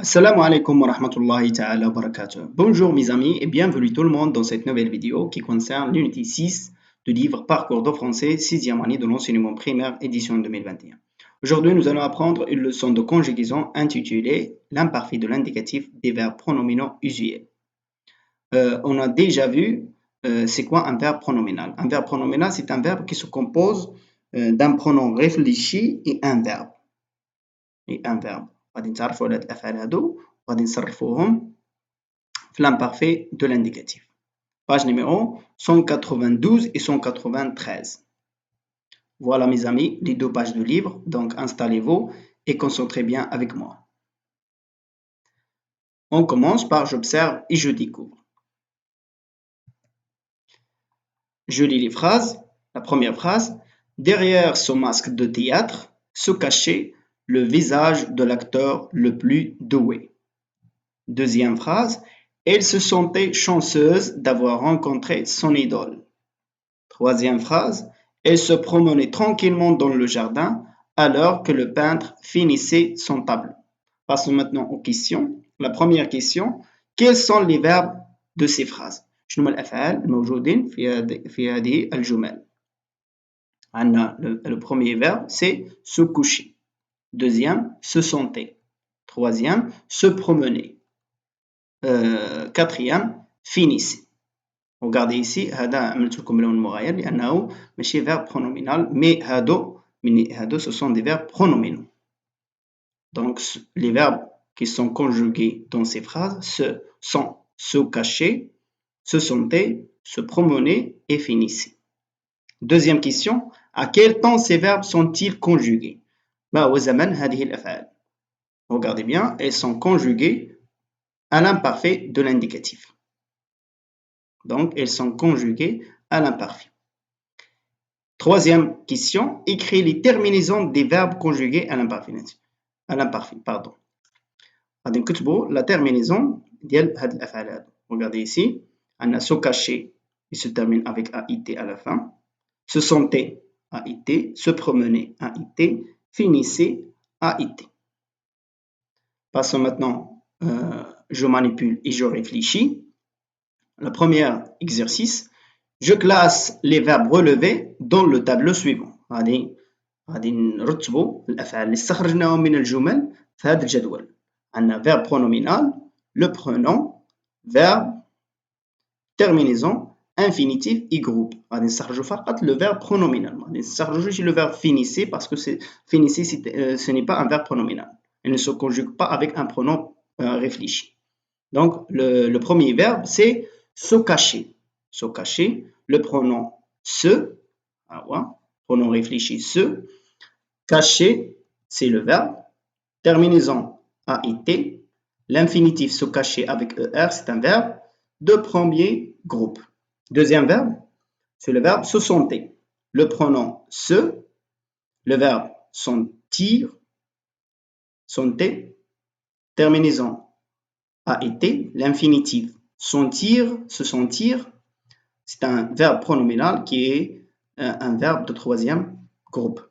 Assalamu alaikum wa rahmatullahi ta'ala wa barakatuh. Bonjour mes amis et bienvenue tout le monde dans cette nouvelle vidéo qui concerne l'unité 6 du livre Parcours de français 6e année de l'enseignement primaire édition 2021. Aujourd'hui, nous allons apprendre une leçon de conjugaison intitulée L'imparfait de l'indicatif des verbes pronominaux usuels. On a déjà vu c'est quoi un verbe pronominal. Un verbe pronominal, c'est un verbe qui se compose d'un pronom réfléchi et un verbe. غادي نتعرفوا على هاد الافعال هادو وغادي نصرفوهم في l'imparfait de l'indicatif. Page numéro 192 et 193. Voilà mes amis, les deux pages du livre, donc installez-vous et concentrez bien avec moi. On commence par j'observe et je découvre. Je lis les phrases. La première phrase, derrière son masque de théâtre se cachait le visage de l'acteur le plus doué. Deuxième phrase, elle se sentait chanceuse d'avoir rencontré son idole. Troisième phrase, elle se promenait tranquillement dans le jardin alors que le peintre finissait son tableau. Passons maintenant aux questions. La première question, quels sont les verbes de ces phrases? شنو هما الأفعال الموجودين في هذه الجمل؟ عندنا le premier verbe, c'est se coucher. Deuxième, se sentait. Troisième, se promener. Quatrième, finissait. Regardez ici, هذا عملت لكم لون مغاير لأنه ماشي verbe pronominal, mais هادو ce sont des verbes pronominaux. Donc les verbes qui sont conjugués dans ces phrases sont se cacher, se sentait, se promener et finissait. Deuxième question, à quel temps ces verbes sont-ils conjugués? وزمن هذه الأفعال. Regardez bien, elles sont conjuguées à l'imparfait de l'indicatif. Donc, elles sont conjuguées à l'imparfait. Troisième question, écris les terminaisons des verbes conjugués à l'imparfait. Pardon. غادي نكتبوا la terminaison ديال هاد الأفعال هادو. Regardez ici, عندنا se cacher, il se termine avec AIT à la fin. Se sentait, AIT. Se promener, AIT. Finissait, AIT. Passons maintenant, je manipule et je réfléchis. Le premier exercice, je classe les verbes relevés dans le tableau suivant. غادي نرتبوا الأفعال اللي استخرجناهم من الجمل في هذا الجدول. عندنا verbe pronominal, le pronom, verbe, terminaison, infinitif et groupe. غادي نستخرجوا فقط le verbe pronominal. ما غادي نستخرجوش le verbe finissez parce que finissez ce n'est pas un verbe pronominal. Il ne se conjugue pas avec un pronom réfléchi. Donc le premier verbe c'est se cacher. Se cacher. Le pronom se, pronom réfléchi se. Cacher, c'est le verbe. Terminaison a été. L'infinitif se cacher avec ER, c'est un verbe de premier groupe. Deuxième verbe, c'est le verbe se sentait. Le pronom se. Le verbe sentir. Sentait. Terminaison a été. L'infinitif sentir, se sentir, c'est un verbe pronominal qui est un verbe de troisième groupe.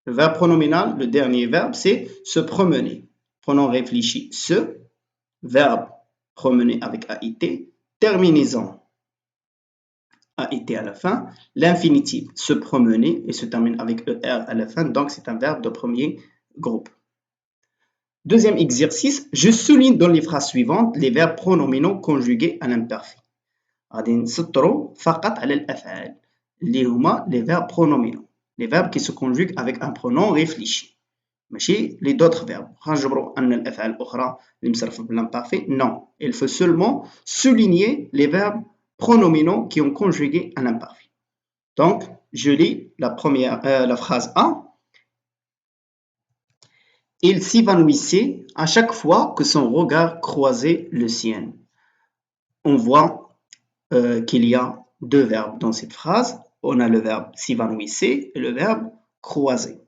Le verbe pronominal, le dernier verbe, c'est se promener. Pronom réfléchi se, verbe promener avec AIT, terminaison AIT à la fin, l'infinitif se promener et se termine avec ER à la fin, donc c'est un verbe de premier groupe. Deuxième exercice, je souligne dans les phrases suivantes les verbes pronominaux conjugués à l'imparfait. غادي نسطروا فقط على الأفعال اللي هما les verbes pronominaux, les verbes qui se conjuguent avec un pronom réfléchi. ماشي les d'autres verbes. غنجبروا أن الأفعال الأخرى اللي مصرفة بالimparfait, non. Il faut seulement souligner les verbes pronominaux qui ont conjugué à l'imparfait. Donc, je lis la phrase A. Il s'évanouissait à chaque fois que son regard croisait le sien. On voit qu'il y a deux verbes dans cette phrase. On a le verbe s'évanouissait et le verbe croiser.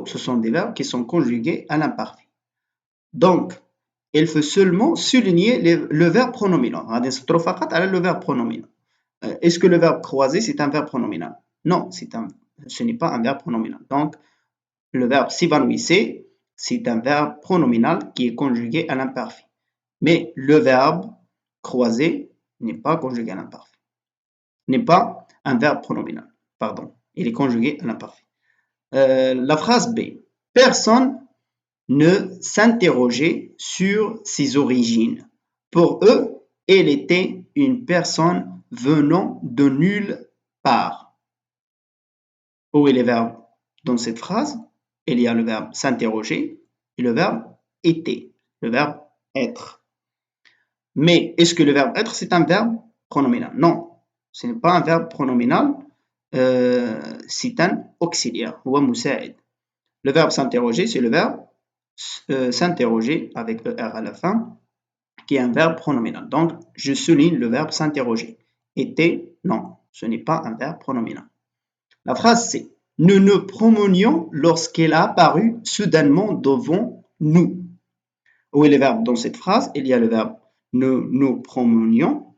Ce sont des verbes qui sont conjugués à l'imparfait. Donc, il faut seulement souligner le verbe pronominal. Le verbe pronominal. Est-ce que le verbe croiser, c'est un verbe pronominal? Non, ce n'est pas un verbe pronominal. Donc, le verbe s'évanouissait c'est un verbe pronominal qui est conjugué à l'imparfait. Mais le verbe croiser n'est pas conjugué à l'imparfait. N'est pas un verbe pronominal. Pardon, il est conjugué à l'imparfait. La phrase B. Personne ne s'interrogeait sur ses origines. Pour eux, elle était une personne venant de nulle part. Où est le verbe dans cette phrase? Il y a le verbe s'interroger et le verbe était, le verbe être. Mais est-ce que le verbe être, c'est un verbe pronominal? Non, ce n'est pas un verbe pronominal, c'est un auxiliaire, ou un مساعد. Le verbe s'interroger, c'est le verbe s'interroger avec ER à la fin, qui est un verbe pronominal. Donc, je souligne le verbe s'interroger. Était, non, ce n'est pas un verbe pronominal. La phrase c'est « Nous nous promenions lorsqu'elle a apparu soudainement devant nous ». Où est le verbe dans cette phrase? Il y a le verbe « nous nous promenions »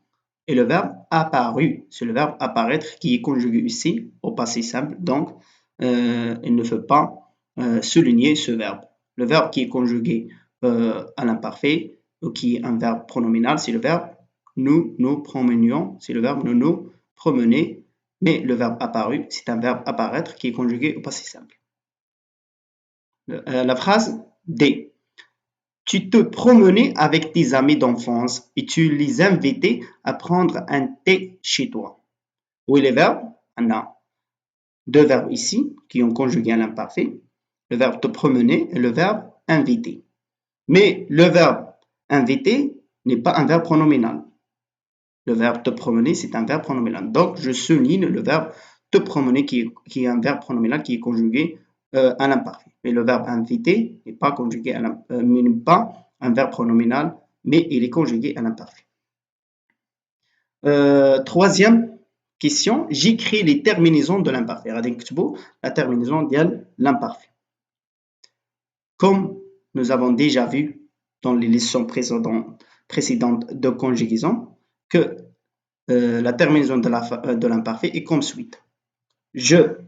et le verbe « apparu ». C'est le verbe « apparaître » qui est conjugué ici au passé simple. Donc, il ne faut pas souligner ce verbe. Le verbe qui est conjugué à l'imparfait ou qui est un verbe pronominal, c'est le verbe nous nous promenions, c'est le verbe nous nous promener, mais le verbe apparu, c'est un verbe apparaître qui est conjugué au passé simple. La phrase D. Tu te promenais avec tes amis d'enfance et tu les invitais à prendre un thé chez toi. Où est le verbe? On a deux verbes ici qui ont conjugué à l'imparfait. Le verbe te promener et le verbe inviter. Mais le verbe inviter n'est pas un verbe pronominal. Le verbe te promener, c'est un verbe pronominal. Donc, je souligne le verbe te promener qui est un verbe pronominal qui est conjugué à l'imparfait. Mais le verbe inviter n'est pas conjugué à n'est pas un verbe pronominal, mais il est conjugué à l'imparfait. Troisième question, j'écris les terminaisons de l'imparfait. La terminaison de l'imparfait. Comme nous avons déjà vu dans les leçons précédentes de conjugaison, que la terminaison de l'imparfait est comme suite. Je,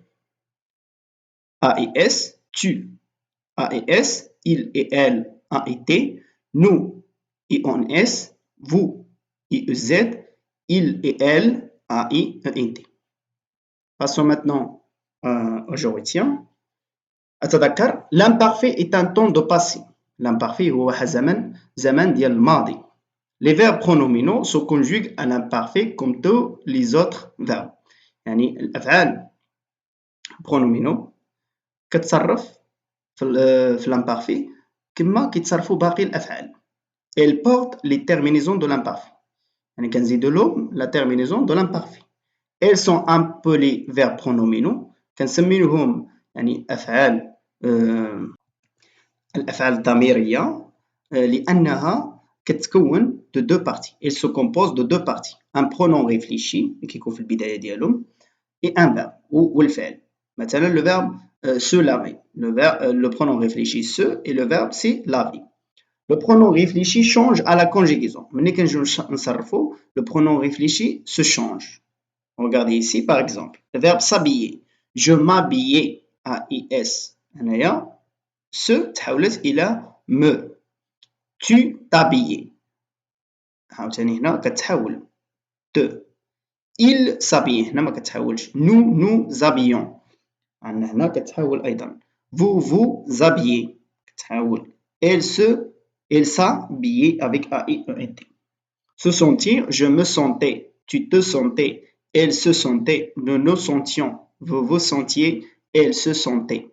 A et S, tu, A et S, il et elle, A et T, nous, I on S, vous, I E Z, il et elle, A I E N T. Passons maintenant au juridiien. أتذكر l'imparfait est un temps de passé. L'imparfait هو زمن ديال الماضي. Les verbes pronominaux se conjuguent à l'imparfait comme tous les autres verbes. يعني الأفعال pronominaux كتصرف في l'imparfait كما كيتصرفوا باقي الأفعال. Elles portent les terminaisons de l'imparfait. يعني كنزيدوا la terminaison de l'imparfait. Elles sont appelées verbes pronominaux كنسميوهم يعني أفعال الأفعال الضميرية لأنها كتكون de deux parties. Elle se compose de deux parties. Un pronom réfléchi qui يكون في البداية ديالهم et un verbe ou الفعل. مثلا le verbe se laver. Le pronom réfléchi se et le verbe c'est laver. Le pronom réfléchi change à la conjugaison. ملي كنجيو نصرفو le pronom réfléchi se change. Regardez ici par exemple. Le verbe s'habiller. Je m'habillais A-I-S. هنايا se تحولت إلى me. Tu t'habillais. عاوتاني هنا كتحول te. Il s'habille. هنا ما كتحولش. Nous nous habillons. عندنا هنا كتحول أيضا. Vous vous habillez. كتحول. Elle s'habillait avec A-I-E-N-T. Se sentir, je me sentais. Tu te sentais. Elle se sentait. Nous nous sentions. Vous vous sentiez. Elle se sentait.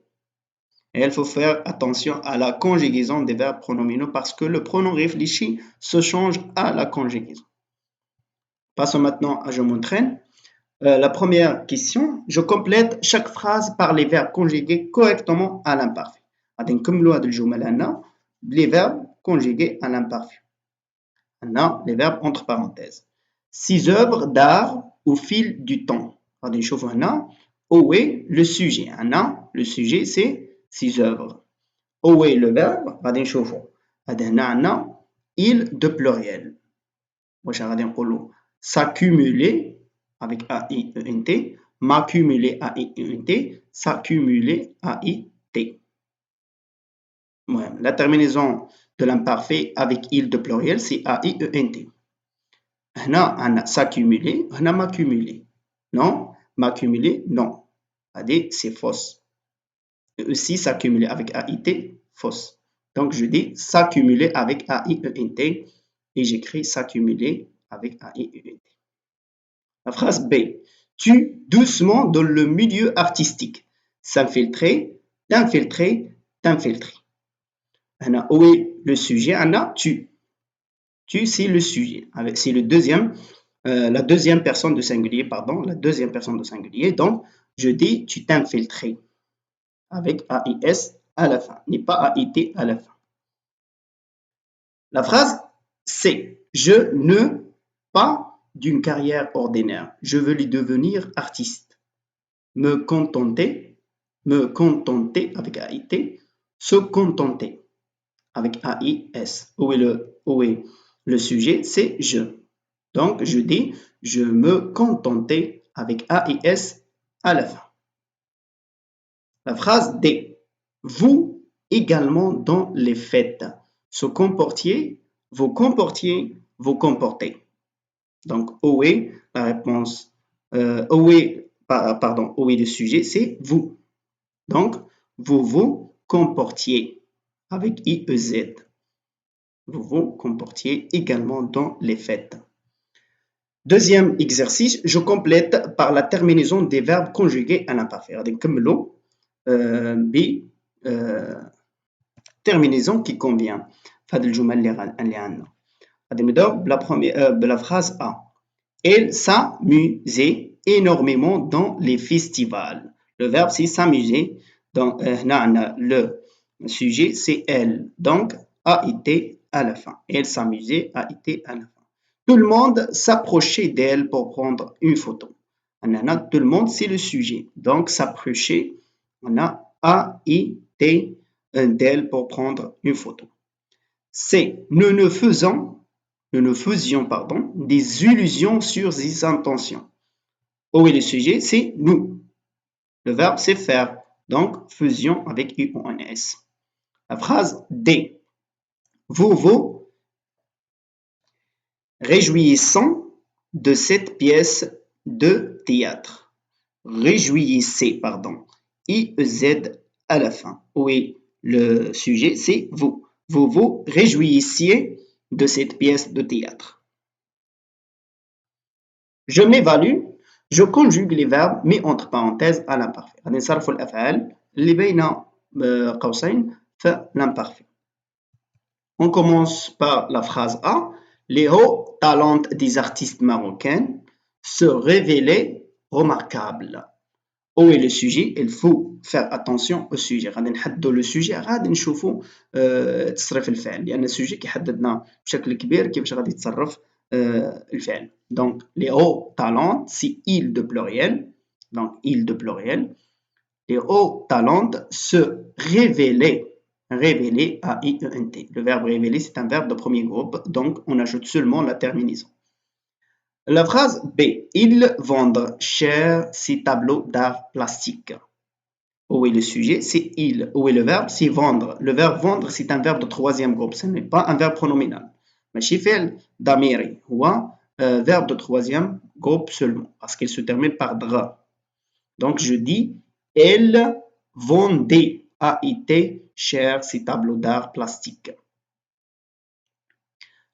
Et il faut faire attention à la conjugaison des verbes pronominaux parce que le pronom réfléchi se change à la conjugaison. Passons maintenant à je m'entraîne. La première question, je complète chaque phrase par les verbes conjugués correctement à l'imparfait. Les verbes conjugués à l'imparfait. Les verbes entre parenthèses. 6 œuvres d'art au fil du temps. Où est le sujet? Le sujet c'est 6 œuvres. Où est le verbe? Il de pluriel. S'accumuler avec A-I-E-N-T, m'accumuler A-I-E-N-T, s'accumuler A-I-T. La terminaison de l'imparfait avec il de pluriel, c'est A-I-E-N-T. هنا عندنا s'accumuler, هنا m'accumuler. Non, m'accumuler, non. C'est fausse. Et aussi s'accumuler avec A-I-T, fausse. Donc je dis s'accumuler avec A-I-E-N-T et j'écris s'accumuler avec A-I-E-N-T. La phrase B. Tu doucement dans le milieu artistique. S'infiltrer, t'infiltrer, t'infiltrer. Où est le sujet? Tu. Tu, c'est le sujet. C'est la deuxième personne de singulier, pardon. La deuxième personne de singulier. Donc, je dis tu t'infiltrais avec AIS à la fin, n'est pas AIT à la fin. La phrase c'est je ne pas d'une carrière ordinaire. Je veux lui devenir artiste. Me contenter avec AIT, se contenter avec AIS. Où est le sujet? C'est je. Donc, je dis je me contentais avec AIS à la fin. La phrase D. Vous également dans les fêtes. Se comportiez, vous comportiez, vous comportez. Donc, où est la réponse? Où est le sujet? C'est vous. Donc, vous vous comportiez avec IEZ. Vous vous comportiez également dans les fêtes. Deuxième exercice, je complète par la terminaison des verbes conjugués à l'imparfait. Comme l'eau, B, terminaison qui convient. La phrase A. Elle s'amusait énormément dans les festivals. Le verbe c'est s'amuser. Donc, le sujet c'est elle. Donc, a été à la fin. Elle s'amusait, a été à la fin. Tout le monde s'approchait d'elle pour prendre une photo. Tout le monde c'est le sujet. Donc, s'approcher, on a été d'elle pour prendre une photo. C'est nous faisions des illusions sur ses intentions. Où est le sujet? C'est nous. Le verbe c'est faire. Donc, faisions avec UONS. La phrase D. Vous vous réjouissons de cette pièce de théâtre. Réjouissez, pardon. IEZ à la fin. Où est le sujet? C'est vous. Vous vous réjouissiez de cette pièce de théâtre. Je m'évalue, je conjugue les verbes mis entre parenthèses à l'imparfait. غادي نصرفوا الأفعال اللي بين قوسين في l'imparfait. On commence par la phrase A. Les hauts talents des artistes marocains se révélaient remarquables. Où est le sujet? Il faut faire attention au sujet. غادي نحددوا le sujet غادي نشوفوا تصريف الفعل لأن السوجي كيحددنا بشكل كبير كيفاش غادي يتصرف الفعل. Donc les hauts talents c'est il de pluriel. Donc il de pluriel. Les hauts talents se révélaient. Révéler A-I-E-N-T. Le verbe révéler c'est un verbe de premier groupe. Donc on ajoute seulement la terminaison. La phrase B. Ils vendent cher ces tableaux d'art plastique. Où est le sujet? C'est il. Où est le verbe? C'est vendre. Le verbe vendre, c'est un verbe de troisième groupe. Ce n'est pas un verbe pronominal. ماشي فعل ضميري. هو verbe de troisième groupe seulement. Parce qu'il se termine par dra. Donc je dis elle vendait A-I-T cher ces tableaux d'art plastique.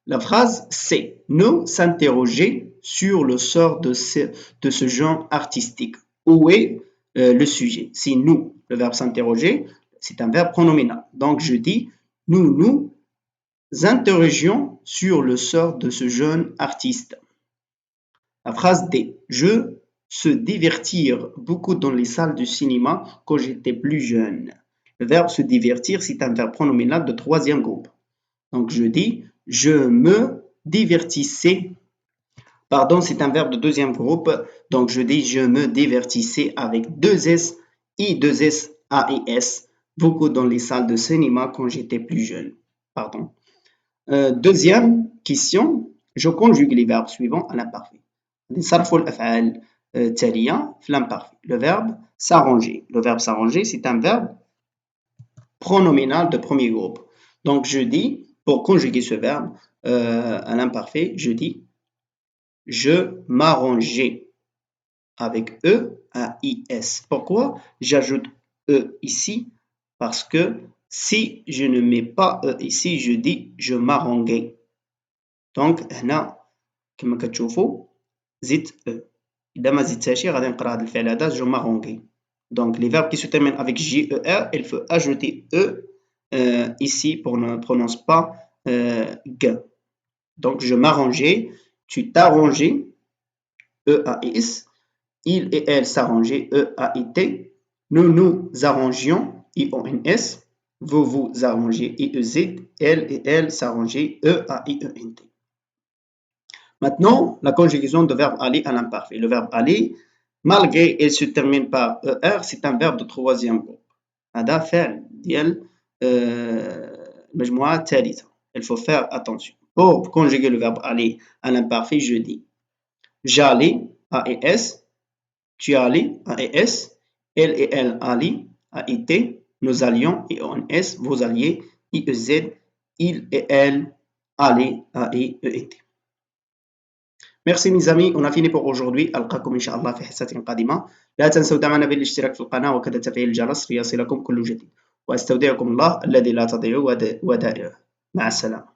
La phrase C. Nous s'interroger sur le sort de ce genre artistique. Où est le sujet? C'est nous. Le verbe s'interroger, c'est un verbe pronominal. Donc je dis nous nous interrogions sur le sort de ce jeune artiste. La phrase D. Je se divertir beaucoup dans les salles de cinéma quand j'étais plus jeune. Le verbe se divertir, c'est un verbe pronominal de troisième groupe. Donc je dis je me divertissais. Pardon, c'est un verbe de deuxième groupe. Donc je dis je me divertissais avec deux S, I, deux S, A et S, beaucoup dans les salles de cinéma quand j'étais plus jeune. Pardon. Deuxième question, je conjugue les verbes suivants à l'imparfait. نصرفوا الأفعال التالية في l'imparfait. Le verbe s'arranger. Le verbe s'arranger, c'est un verbe pronominal de premier groupe. Donc, je dis, pour conjuguer ce verbe à l'imparfait, je dis je m'arrangeais avec E, A-I-S. Pourquoi j'ajoute E ici? Parce que si je ne mets pas E ici, je dis je m'arrangeais. Donc, هنا كما كتشوفوا زدت E. إذا ما زدتهاش غادي نقرا هذا الفعل هذا je m'arrangeais. Donc, les verbes qui se terminent avec J-E-R, il faut ajouter E ici pour ne prononce pas G. Donc, je m'arrangeais, tu t'arrangeais, E-A-S. Il et elle s'arrangeaient, E-A-I-T. Nous nous arrangions, I-O-N-S. Vous vous arrangez, I-E-Z. Elle et elle s'arrangeaient, E-A-I-E-N-T. Maintenant, la conjugaison de verbe aller à l'imparfait. Le verbe aller, malgré il se termine par ER, c'est un verbe de troisième groupe. هذا فعل ديال المجموعة الثالثة. Il faut faire attention. Pour conjuguer le verbe aller à l'imparfait, je dis j'allais, A-E-S, tu allais, A-E-S, elle et elle allaient, A-I-T, nous allions, I-O-N-S, vous alliez, I-E-Z, il et elle allaient, A-I-E-N-T. Merci mes amis, on a fini pour aujourd'hui. ألقاكم إن شاء الله في حصة قادمة. لا تنسوا دعمنا بالاشتراك في القناة وكذا تفعيل الجرس ليصلكم كل جديد. وأستودعكم الله الذي لا تضيع ودائعه. مع السلامة.